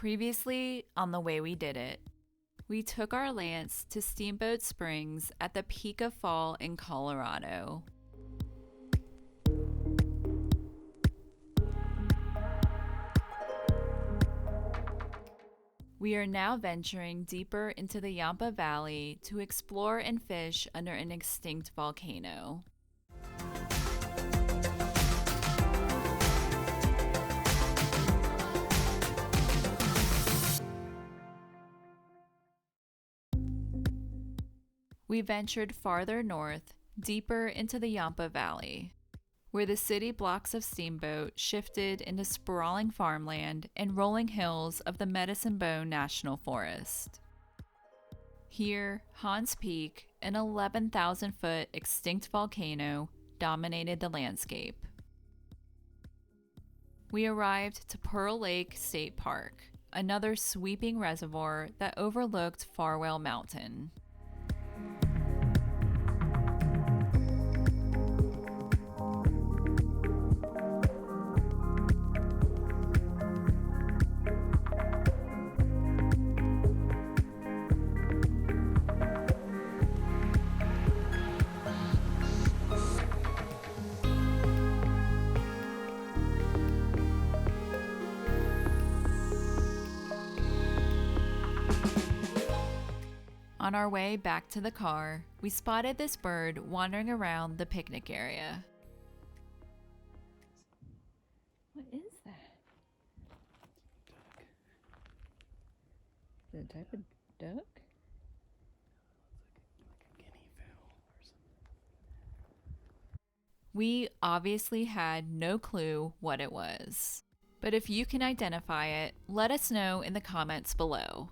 Previously on The Way We Did It, we took our Lance to Steamboat Springs at the peak of fall in Colorado. We are now venturing deeper into the Yampa Valley to explore and fish under an extinct volcano. We ventured farther north, deeper into the Yampa Valley, where the city blocks of Steamboat shifted into sprawling farmland and rolling hills of the Medicine Bow National Forest. Here, Hans Peak, an 11,000-foot extinct volcano, dominated the landscape. We arrived to Pearl Lake State Park, another sweeping reservoir that overlooked Farwell Mountain. On our way back to the car, we spotted this bird wandering around the picnic area. What is that? Duck. Is it a type of duck? Like a guinea fowl or something. We obviously had no clue what it was. But if you can identify it, let us know in the comments below.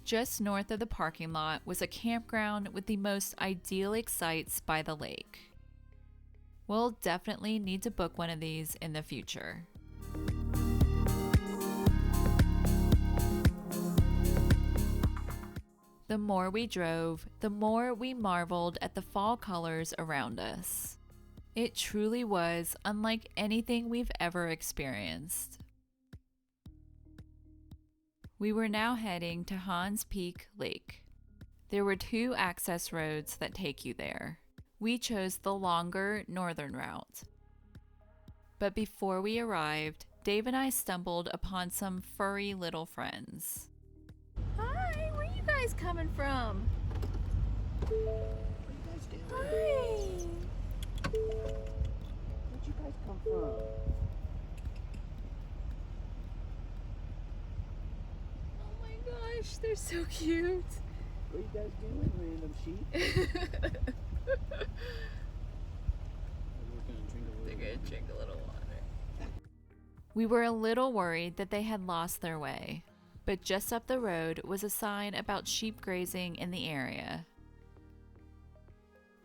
Just north of the parking lot was a campground with the most idyllic sights by the lake. We'll definitely need to book one of these in the future. The more we drove, the more we marveled at the fall colors around us. It truly was unlike anything we've ever experienced. We were now heading to Hans Peak Lake. There were two access roads that take you there. We chose the longer northern route. But before we arrived, Dave and I stumbled upon some furry little friends. Hi, where are you guys coming from? What are you guys doing? Hi. Where'd you guys come from? Gosh, they're so cute. What are you guys doing, random sheep? They're gonna drink a little water. We were a little worried that they had lost their way, but just up the road was a sign about sheep grazing in the area.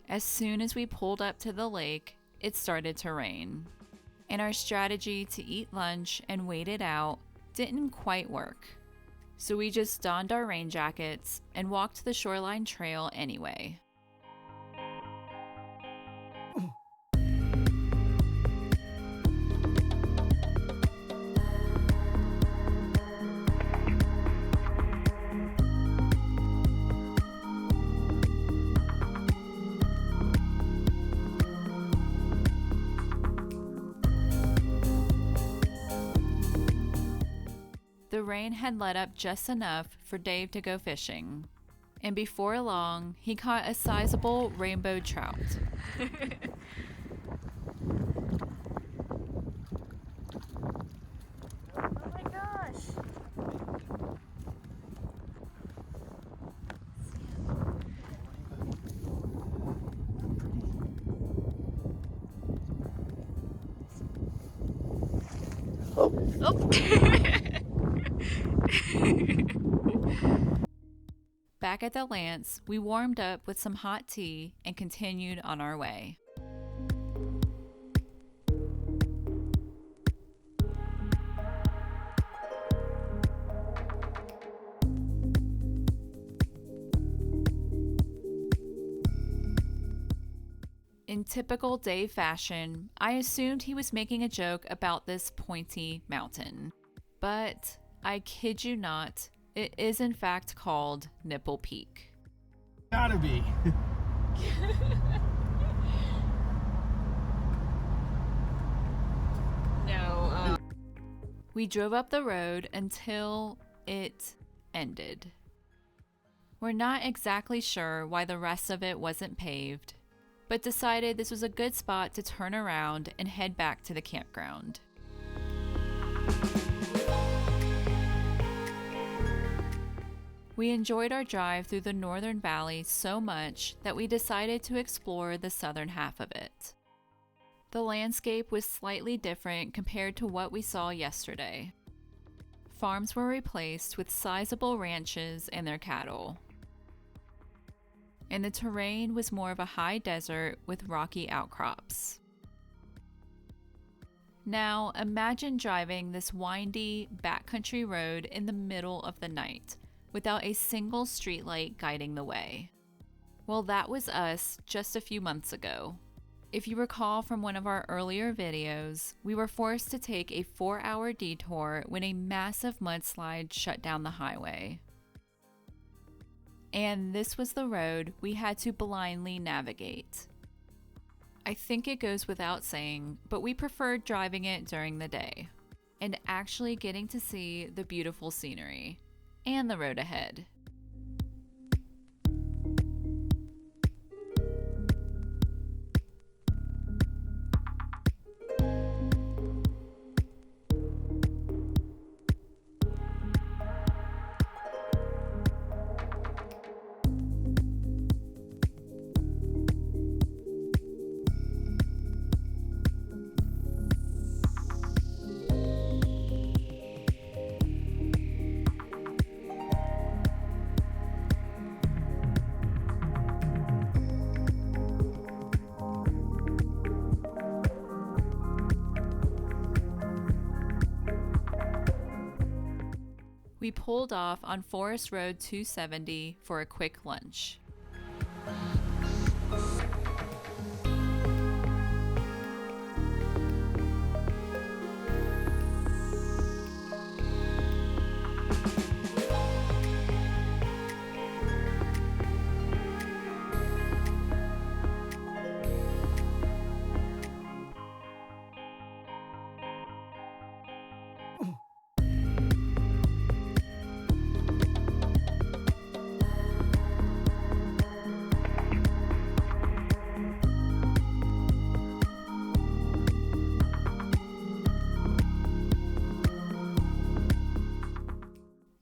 As soon as we pulled up to the lake, it started to rain, and our strategy to eat lunch and wait it out didn't quite work. So we just donned our rain jackets and walked the shoreline trail anyway. The rain had let up just enough for Dave to go fishing, and before long, he caught a sizable rainbow trout. Oh my gosh! Back at the Lance, we warmed up with some hot tea and continued on our way. In typical Dave fashion, I assumed he was making a joke about this pointy mountain. But I kid you not, it is in fact called Nipple Peak. Gotta be. No. We drove up the road until it ended. We're not exactly sure why the rest of it wasn't paved, but decided this was a good spot to turn around and head back to the campground. We enjoyed our drive through the northern valley so much that we decided to explore the southern half of it. The landscape was slightly different compared to what we saw yesterday. Farms were replaced with sizable ranches and their cattle. And the terrain was more of a high desert with rocky outcrops. Now, imagine driving this windy, backcountry road in the middle of the night, without a single streetlight guiding the way. Well, that was us just a few months ago. If you recall from one of our earlier videos, we were forced to take a 4-hour detour when a massive mudslide shut down the highway. And this was the road we had to blindly navigate. I think it goes without saying, but we preferred driving it during the day and actually getting to see the beautiful scenery and the road ahead. We pulled off on Forest Road 270 for a quick lunch.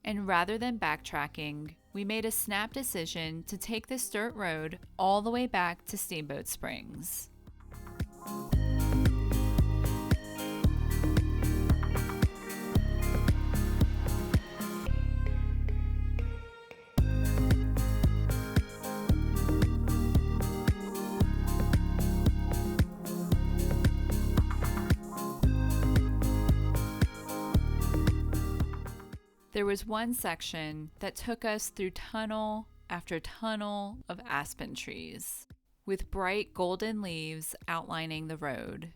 And rather than backtracking, we made a snap decision to take this dirt road all the way back to Steamboat Springs. There was one section that took us through tunnel after tunnel of aspen trees, with bright golden leaves outlining the road.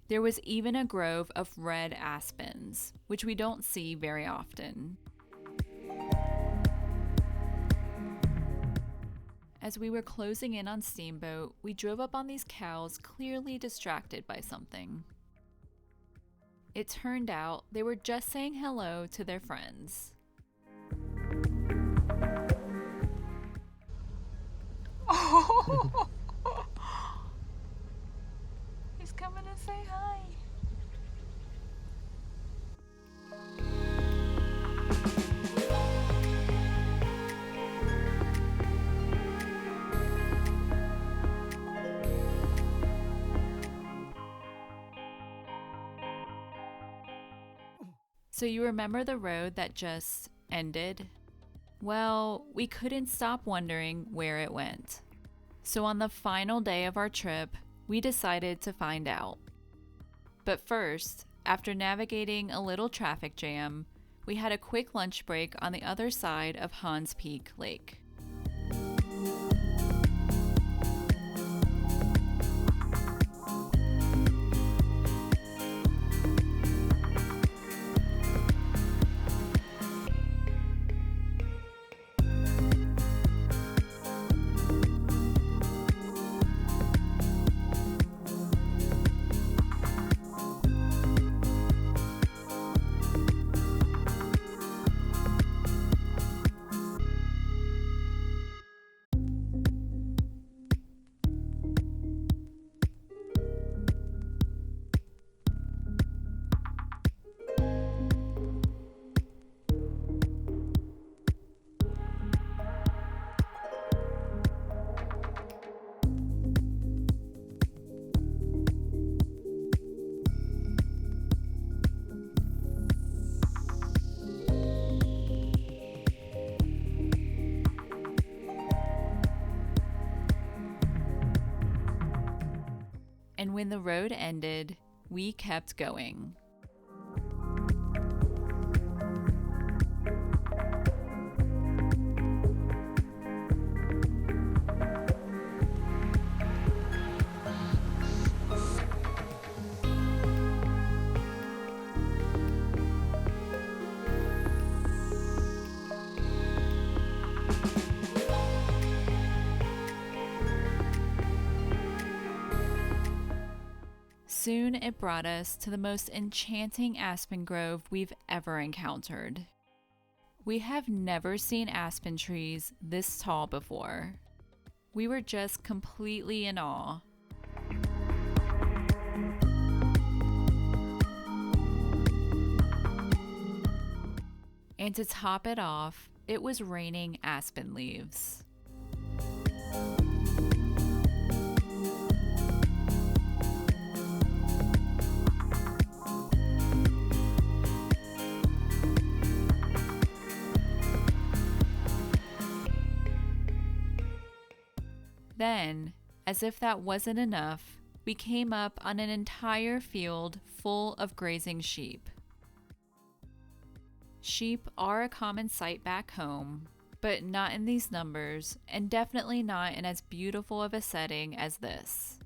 There was even a grove of red aspens, which we don't see very often. As we were closing in on Steamboat, we drove up on these cows clearly distracted by something. It turned out they were just saying hello to their friends. Oh! He's coming to say hi. So you remember the road that just ended? Well, we couldn't stop wondering where it went. So on the final day of our trip, we decided to find out. But first, after navigating a little traffic jam, we had a quick lunch break on the other side of Hans Peak Lake. And when the road ended, we kept going. Soon it brought us to the most enchanting aspen grove we've ever encountered. We have never seen aspen trees this tall before. We were just completely in awe. And to top it off, it was raining aspen leaves. Then, as if that wasn't enough, we came up on an entire field full of grazing sheep. Sheep are a common sight back home, but not in these numbers, and definitely not in as beautiful of a setting as this.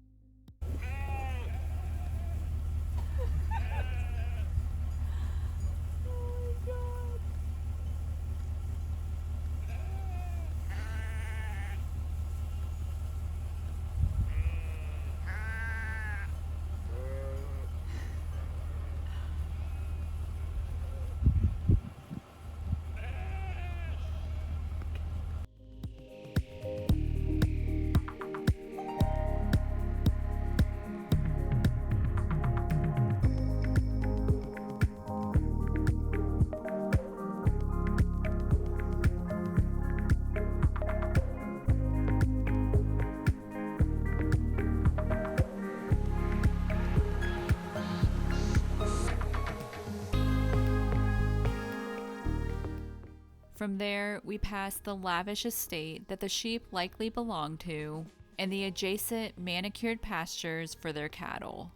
From there, we passed the lavish estate that the sheep likely belonged to and the adjacent manicured pastures for their cattle,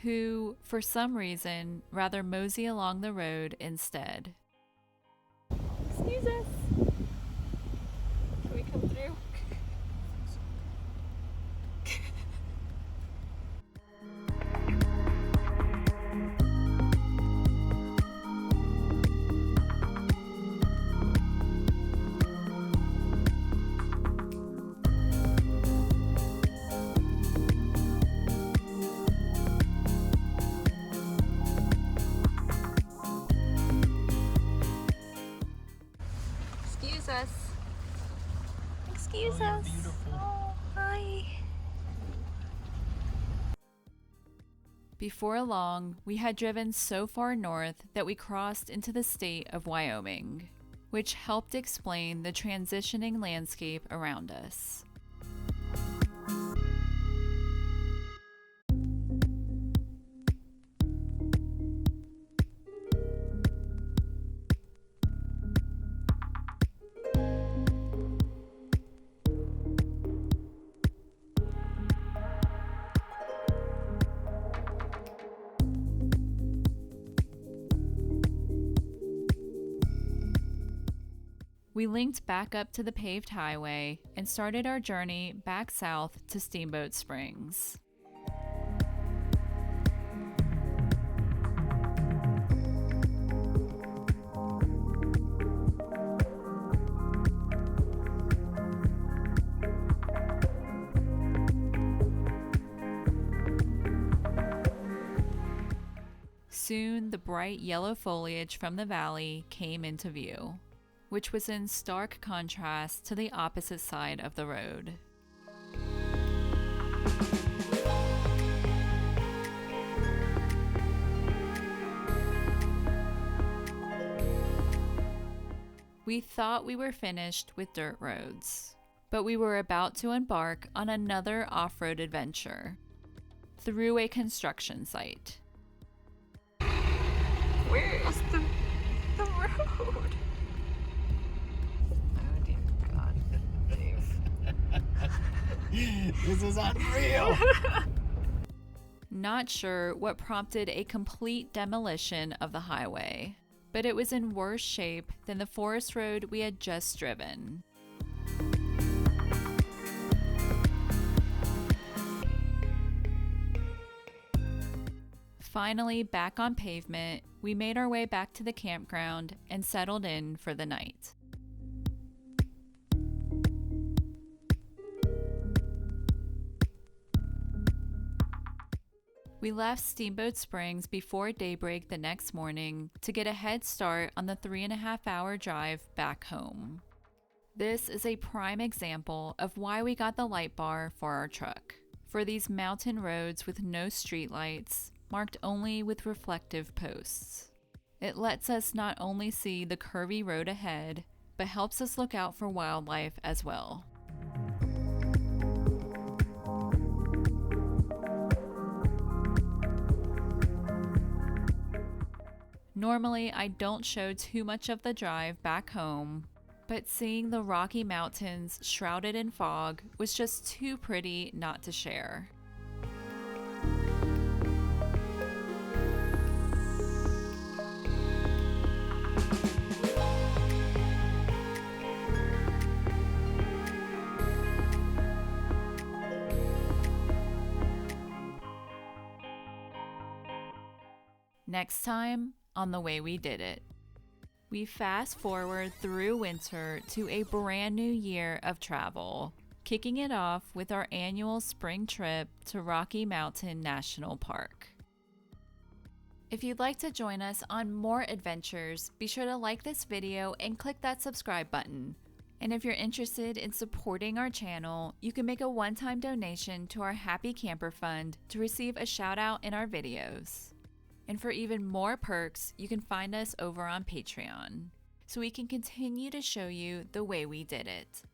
who, for some reason, rather mosey along the road instead. Excuse us. Can we come through? Excuse us. Excuse us. Oh, hi. Before long, we had driven so far north that we crossed into the state of Wyoming, which helped explain the transitioning landscape around us. We linked back up to the paved highway and started our journey back south to Steamboat Springs. Soon, the bright yellow foliage from the valley came into view, which was in stark contrast to the opposite side of the road. We thought we were finished with dirt roads, but we were about to embark on another off-road adventure through a construction site. Where is the road? Oh dear God, Dave. This is unreal. Not sure what prompted a complete demolition of the highway, but it was in worse shape than the forest road we had just driven. Finally back on pavement, we made our way back to the campground and settled in for the night. We left Steamboat Springs before daybreak the next morning to get a head start on the 3.5-hour drive back home. This is a prime example of why we got the light bar for our truck. For these mountain roads with no streetlights, marked only with reflective posts. It lets us not only see the curvy road ahead, but helps us look out for wildlife as well. Normally, I don't show too much of the drive back home, but seeing the Rocky Mountains shrouded in fog was just too pretty not to share. Next time on The Way We Did It, we fast forward through winter to a brand new year of travel, kicking it off with our annual spring trip to Rocky Mountain National Park. If you'd like to join us on more adventures, be sure to like this video and click that subscribe button. And if you're interested in supporting our channel, you can make a one-time donation to our Happy Camper Fund to receive a shout out in our videos. And for even more perks, you can find us over on Patreon, so we can continue to show you the way we did it.